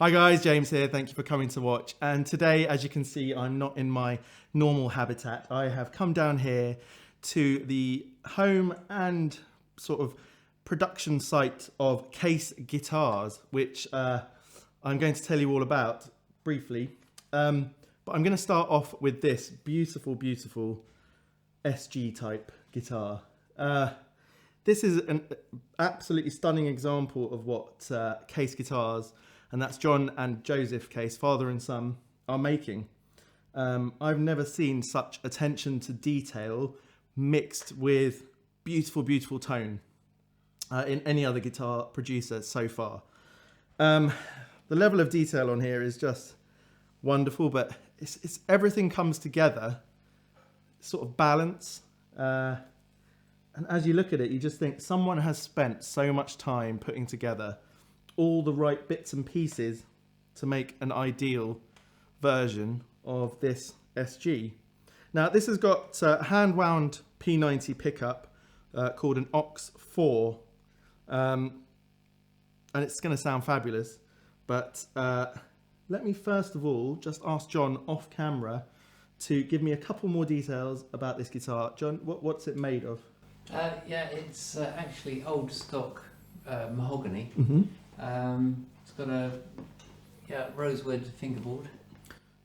Hi guys, James here. Thank you for coming to watch. And today, as you can see, I'm not in my normal habitat. I have come down here to the home and sort of production site of Case Guitars, which I'm going to tell you all about briefly. But I'm going to start off with this beautiful, beautiful SG type guitar. This is an absolutely stunning example of what Case Guitars, and that's John and Joseph Case, father and son, are making. I've never seen such attention to detail mixed with beautiful, beautiful tone in any other guitar producer so far. The level of detail on here is just wonderful, but it's everything comes together, sort of balance. And as you look at it, you just think someone has spent so much time putting together all the right bits and pieces to make an ideal version of this SG. Now this has got a hand wound P90 pickup called an Ox 4, and it's going to sound fabulous, but let me first of all just ask John off camera to give me a couple more details about this guitar. John, what's it made of? Yeah, it's actually old stock mahogany. Mm-hmm. It's got a rosewood fingerboard.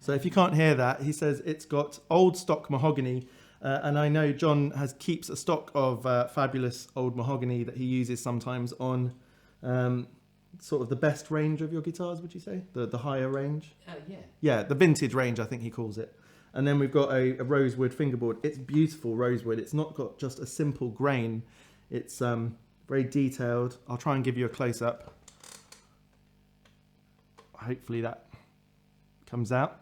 So if you can't hear that, he says it's got old stock mahogany, and I know John keeps a stock of fabulous old mahogany that he uses sometimes on sort of the best range of your guitars, would you say? The higher range? Yeah. Yeah, the vintage range, I think he calls it. And then we've got a rosewood fingerboard. It's beautiful rosewood. It's not got just a simple grain. It's very detailed. I'll try and give you a close-up. Hopefully that comes out.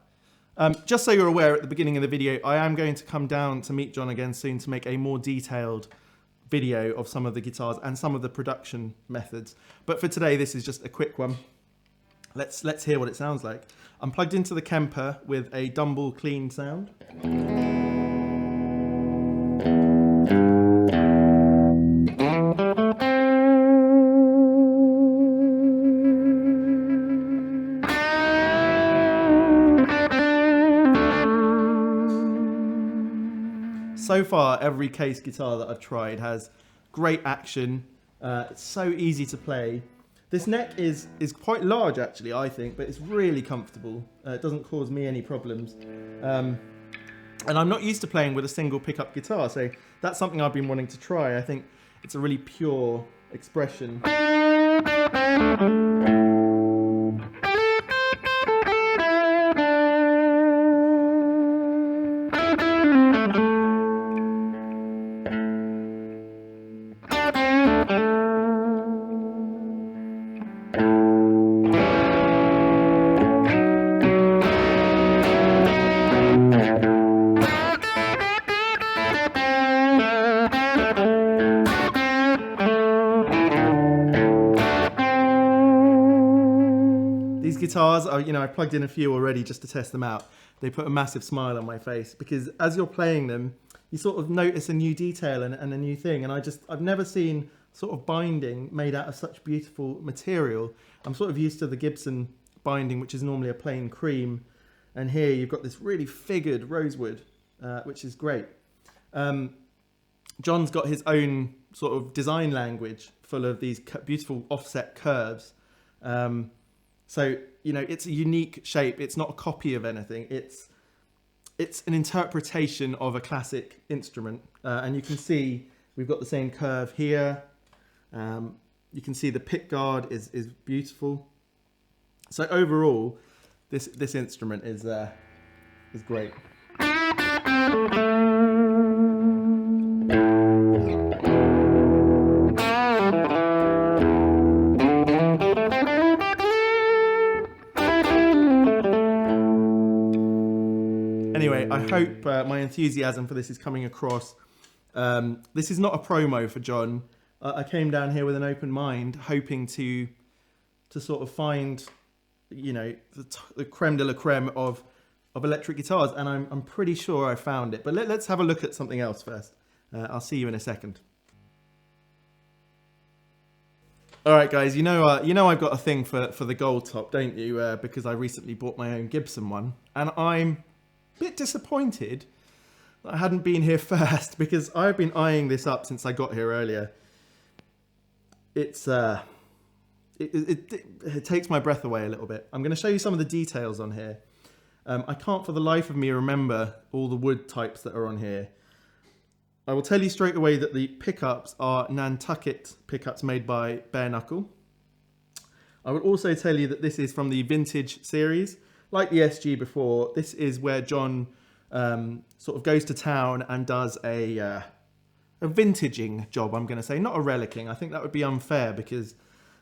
Just so you're aware, at the beginning of the video, I am going to come down to meet John again soon to make a more detailed video of some of the guitars and some of the production methods. But for today, this is just a quick one. Let's hear what it sounds like. I'm plugged into the Kemper with a Dumble Clean sound. So far, every Case guitar that I've tried has great action. It's so easy to play. This neck is quite large, actually, I think, but it's really comfortable. It doesn't cause me any problems. And I'm not used to playing with a single pickup guitar, so that's something I've been wanting to try. I think it's a really pure expression. These guitars are, I plugged in a few already just to test them out. They put a massive smile on my face because as you're playing them, you sort of notice a new detail and a new thing. And I've never seen sort of binding made out of such beautiful material. I'm sort of used to the Gibson binding, which is normally a plain cream. And here you've got this really figured rosewood, which is great. John's got his own sort of design language full of these beautiful offset curves. So, it's a unique shape. It's not a copy of anything. It's an interpretation of a classic instrument. And you can see we've got the same curve here. You can see the pick guard is beautiful. So overall, this instrument is great. Anyway, I hope my enthusiasm for this is coming across. This is not a promo for John. I came down here with an open mind, hoping to sort of find, the creme de la creme of electric guitars, and I'm pretty sure I found it. But let's have a look at something else first. I'll see you in a second. All right, guys. You know I've got a thing for the gold top, don't you? Because I recently bought my own Gibson one, and I'm a bit disappointed that I hadn't been here first because I've been eyeing this up since I got here earlier. It's it takes my breath away a little bit. I'm going to show you some of the details on here. I can't for the life of me remember all the wood types that are on here. I will tell you straight away that the pickups are Nantucket pickups made by Bare Knuckle. I will also tell you that this is from the Vintage series. Like the SG before, this is where John sort of goes to town and does a vintaging job, I'm going to say. Not a relicking. I think that would be unfair because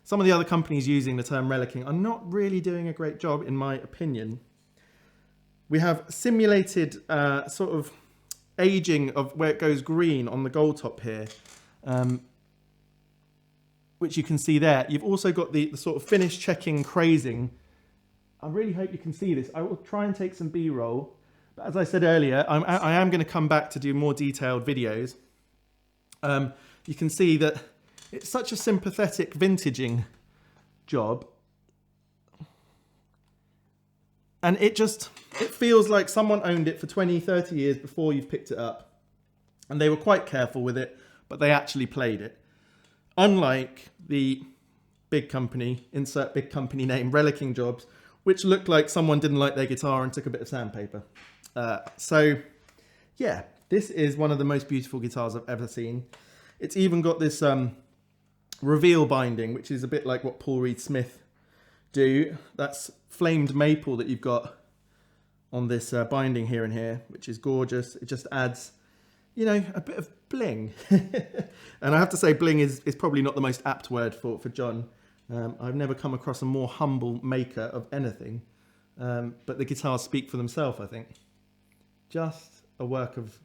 some of the other companies using the term relicking are not really doing a great job, in my opinion. We have simulated sort of aging of where it goes green on the gold top here, which you can see there. You've also got the sort of finish checking crazing. I really hope you can see this. I will try and take some B-roll, but as I said earlier, I am going to come back to do more detailed videos. You can see that it's such a sympathetic vintaging job, and it feels like someone owned it for 20-30 years before you've picked it up, and they were quite careful with it, but they actually played it. Unlike the big company, insert big company name, relicking jobs, which looked like someone didn't like their guitar and took a bit of sandpaper. So yeah, this is one of the most beautiful guitars I've ever seen. It's even got this reveal binding, which is a bit like what Paul Reed Smith do. That's flamed maple that you've got on this binding here and here, which is gorgeous. It just adds, you know, a bit of bling. And I have to say bling is probably not the most apt word for John. I've never come across a more humble maker of anything. But the guitars speak for themselves, I think. Just a work of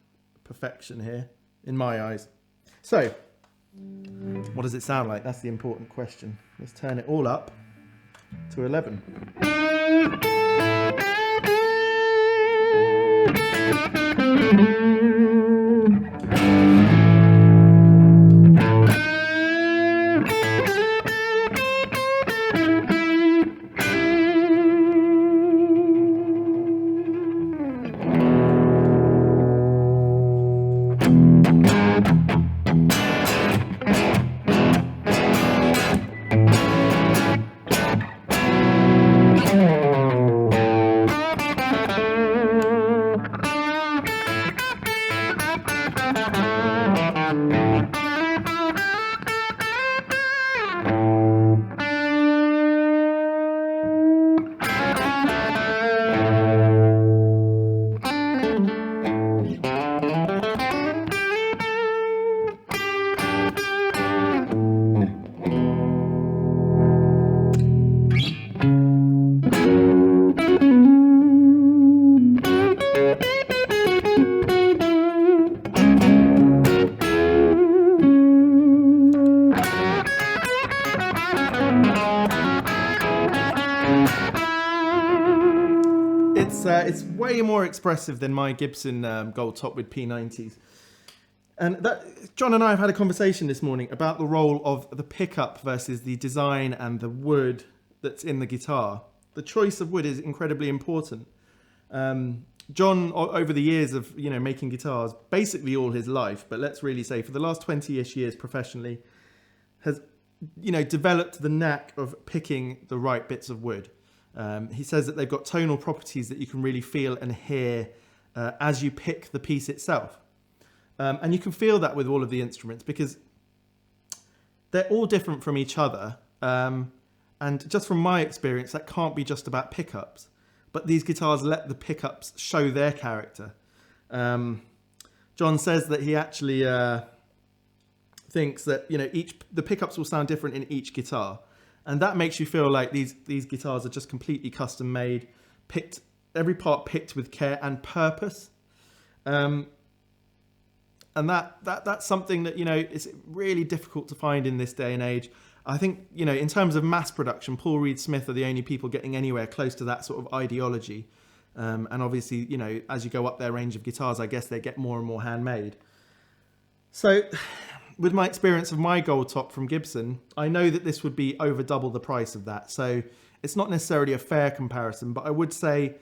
perfection here, in my eyes. So, what does it sound like? That's the important question. Let's turn it all up to 11. It's way more expressive than my Gibson gold top with P90s. And John and I have had a conversation this morning about the role of the pickup versus the design and the wood that's in the guitar. The choice of wood is incredibly important. John, over the years of making guitars, basically all his life, but let's really say for the last 20-ish years professionally, has developed the knack of picking the right bits of wood. He says that they've got tonal properties that you can really feel and hear as you pick the piece itself. And you can feel that with all of the instruments because they're all different from each other. And just from my experience, that can't be just about pickups. But these guitars let the pickups show their character. John says that he actually thinks that the pickups will sound different in each guitar. And that makes you feel like these guitars are just completely custom made, picked, every part picked with care and purpose. And that's something that, is really difficult to find in this day and age. I think, in terms of mass production, Paul Reed Smith are the only people getting anywhere close to that sort of ideology. And obviously, as you go up their range of guitars, I guess they get more and more handmade. So with my experience of my gold top from Gibson, I know that this would be over double the price of that. So it's not necessarily a fair comparison, but I would say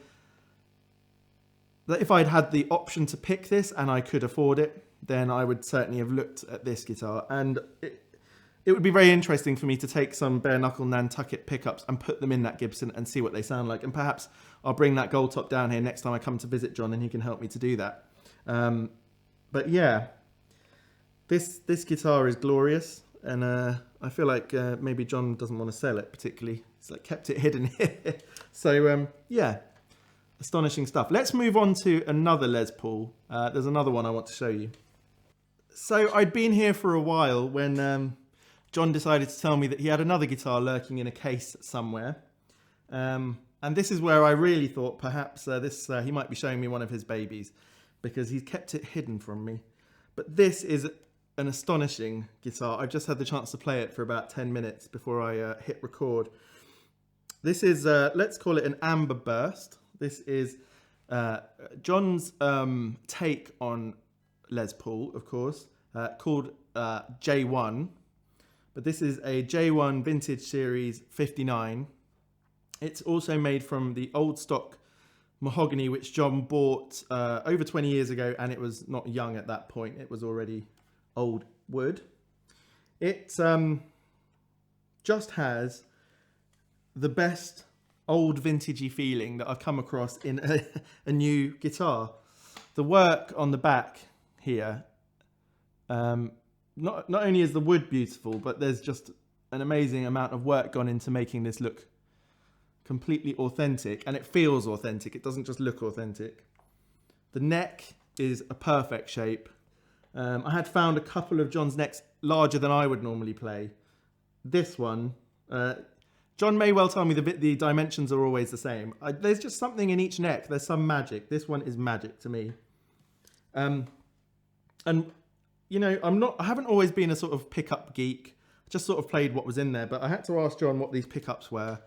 that if I'd had the option to pick this and I could afford it, then I would certainly have looked at this guitar. And it would be very interesting for me to take some bare knuckle Nantucket pickups and put them in that Gibson and see what they sound like. And perhaps I'll bring that gold top down here next time I come to visit John, and he can help me to do that. But yeah, this guitar is glorious, and I feel like maybe John doesn't want to sell it particularly. He's like kept it hidden here. So yeah, astonishing stuff. Let's move on to another Les Paul. There's another one I want to show you. So I'd been here for a while when John decided to tell me that he had another guitar lurking in a case somewhere. And this is where I really thought perhaps he might be showing me one of his babies, because he's kept it hidden from me. But this is an astonishing guitar. I've just had the chance to play it for about 10 minutes before I hit record. This is, let's call it an Amber Burst. This is John's take on Les Paul, of course, called J1. But this is a J1 Vintage Series 59. It's also made from the old stock mahogany, which John bought over 20 years ago, and it was not young at that point. It was already old wood. It just has the best old vintagey feeling that I've come across in a new guitar. The work on the back here, not only is the wood beautiful, but there's just an amazing amount of work gone into making this look completely authentic, and it feels authentic. It doesn't just look authentic. The neck is a perfect shape. I had found a couple of John's necks larger than I would normally play. This one, John may well tell me the dimensions are always the same. There's just something in each neck. There's some magic. This one is magic to me. And you know, I haven't always been a sort of pickup geek. I just sort of played what was in there, but I had to ask John what these pickups were,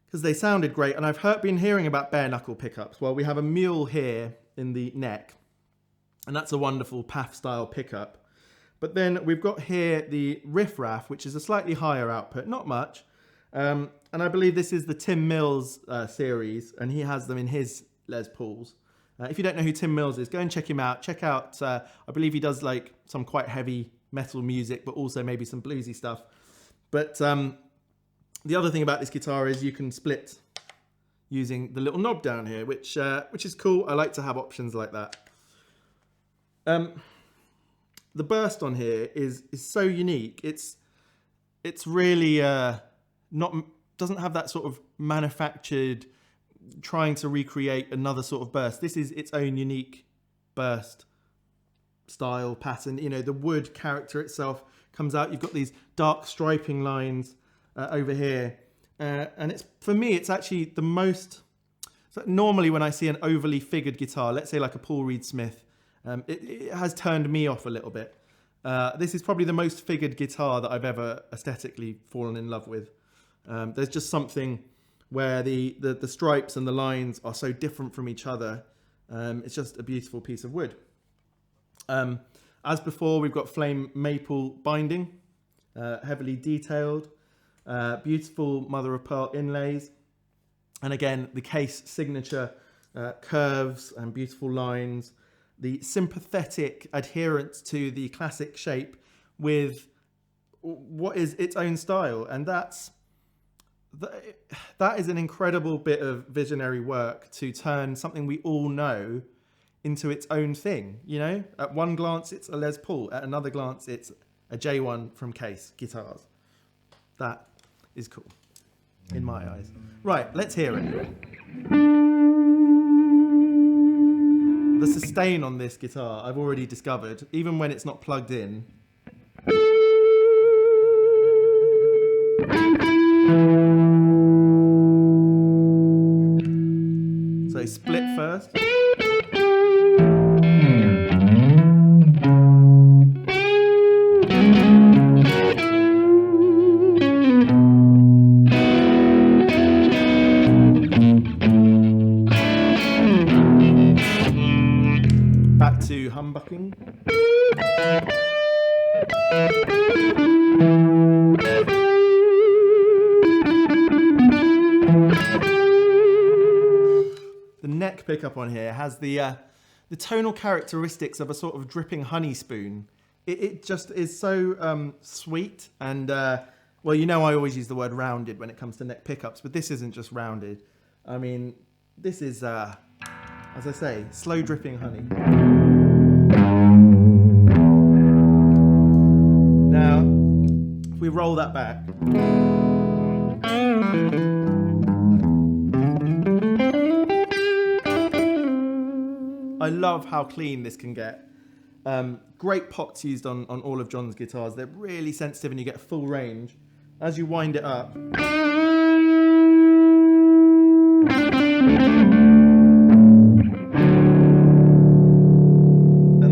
because they sounded great. And I've been hearing about bare knuckle pickups. Well, we have a mule here in the neck, and that's a wonderful PAF style pickup. But then we've got here the Riff Raff, which is a slightly higher output, not much. And I believe this is the Tim Mills series, and he has them in his Les Pauls. If you don't know who Tim Mills is, go and check him out. Check out, I believe he does like some quite heavy metal music, but also maybe some bluesy stuff. But the other thing about this guitar is you can split using the little knob down here, which is cool. I like to have options like that. The burst on here is so unique. It's really doesn't have that sort of manufactured trying to recreate another sort of burst. This is its own unique burst style pattern. You know, the wood character itself comes out. You've got these dark striping lines over here, and it's, for me, it's actually the most. So normally when I see an overly figured guitar, let's say like a Paul Reed Smith, it has turned me off a little bit. This is probably the most figured guitar that I've ever aesthetically fallen in love with. There's just something where the stripes and the lines are so different from each other. It's just a beautiful piece of wood. As before, we've got flame maple binding, heavily detailed, beautiful mother of pearl inlays, and again the case signature curves and beautiful lines, the sympathetic adherence to the classic shape with what is its own style. And that is an incredible bit of visionary work, to turn something we all know into its own thing. You know, at one glance it's a Les Paul, at another glance it's a J1 from Case Guitars. That is cool in my eyes. Right, let's hear it. The sustain on this guitar I've already discovered, even when it's not plugged in. So split first. Back to humbucking. neck pickup on here has the tonal characteristics of a sort of dripping honey spoon. It just is so sweet and, well, you know I always use the word rounded when it comes to neck pickups, but this isn't just rounded. I mean, this is, as I say, slow dripping honey. Now, if we roll that back. I love how clean this can get. Great pots used on all of John's guitars. They're really sensitive and you get full range. As you wind it up. And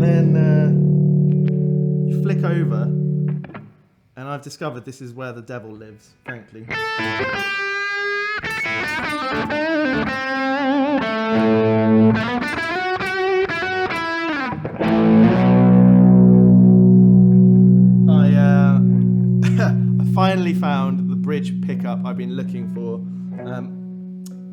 then you flick over. And I've discovered this is where the devil lives, frankly. I finally found the bridge pickup I've been looking for.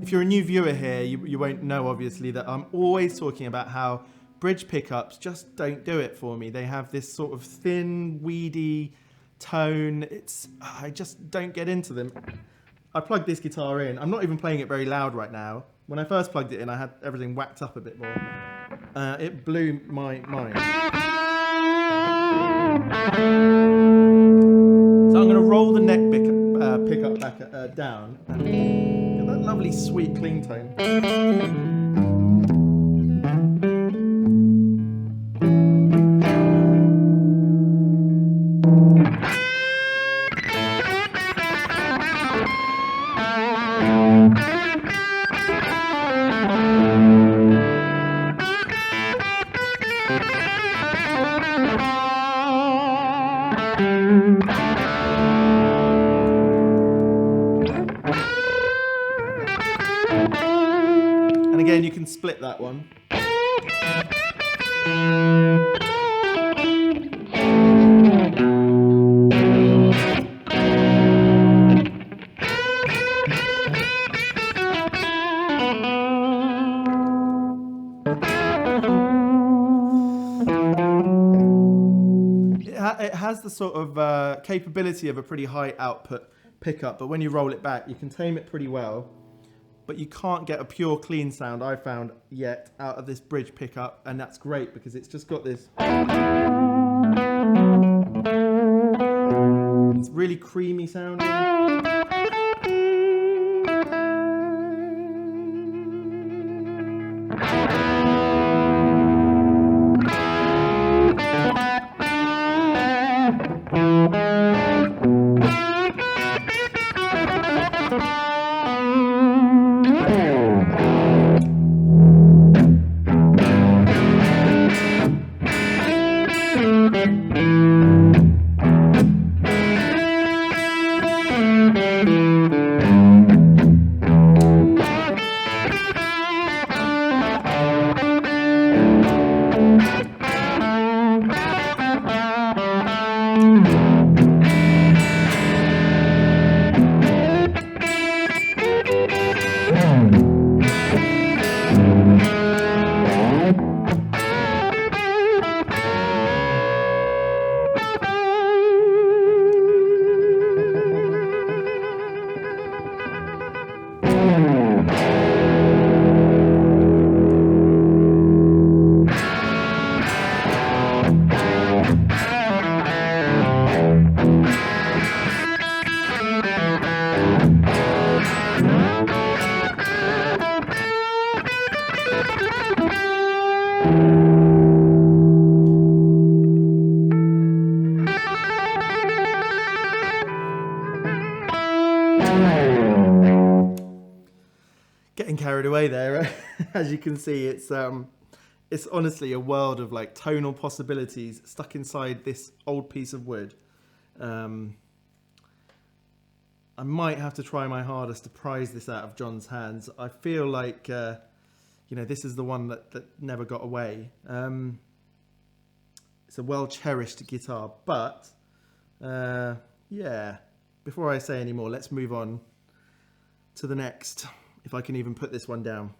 If you're a new viewer here, you won't know obviously that I'm always talking about how bridge pickups just don't do it for me. They have this sort of thin, weedy tone. I just don't get into them. I plugged this guitar in. I'm not even playing it very loud right now. When I first plugged it in, I had everything whacked up a bit more. It blew my mind. So I'm going to roll the neck pickup back down and get that lovely sweet clean tone. And again, you can split that one. It has the sort of capability of a pretty high output pickup, but when you roll it back, you can tame it pretty well. But you can't get a pure clean sound, I've found, yet out of this bridge pickup, and that's great because it's just got this. It's really creamy sounding. Getting carried away there. As you can see, it's honestly a world of like tonal possibilities stuck inside this old piece of wood. I might have to try my hardest to prise this out of John's hands. I feel like this is the one that never got away. It's a well cherished guitar, but yeah. Before I say any more, let's move on to the next, if I can even put this one down.